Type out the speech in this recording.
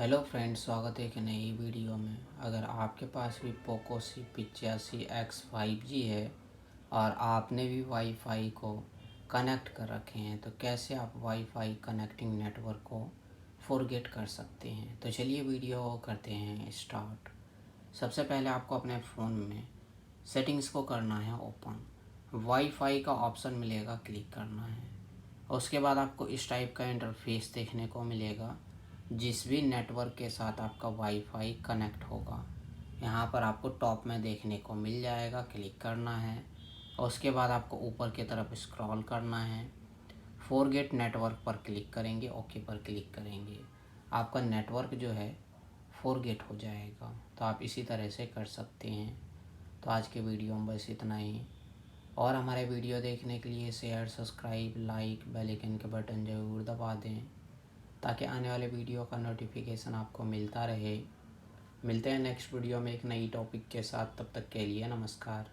Hello friends, स्वागत है एक नई वीडियो में। अगर आपके पास भी पोको C85X 5G है और आपने भी वाईफाई को कनेक्ट कर रखे हैं तो कैसे आप वाईफाई कनेक्टिंग नेटवर्क को फॉरगेट कर सकते हैं। तो चलिए वीडियो करते हैं स्टार्ट। सबसे पहले आपको अपने फ़ोन में सेटिंग्स को करना है ओपन, वाईफाई का ऑप्शन मिलेगा, क्लिक करना है। उसके बाद आपको इस टाइप का इंटरफेस देखने को मिलेगा जिस भी नेटवर्क के साथ आपका वाईफाई कनेक्ट होगा। यहाँ पर आपको टॉप में देखने को मिल जाएगा, क्लिक करना है। और उसके बाद आपको ऊपर की तरफ स्क्रॉल करना है, फॉरगेट नेटवर्क पर क्लिक करेंगे, ओके पर क्लिक करेंगे। आपका नेटवर्क जो है फॉरगेट हो जाएगा। तो आप इसी तरह से कर सकते हैं। तो आज के वीडियो में बस इतना ही। और हमारे वीडियो देखने के लिए share, subscribe, like, bell icon के बटन ज़रूर दबा दें ताकि आने वाले वीडियो का नोटिफिकेशन आपको मिलता रहे। मिलते हैं नेक्स्ट वीडियो में एक नई टॉपिक के साथ। तब तक के लिए नमस्कार।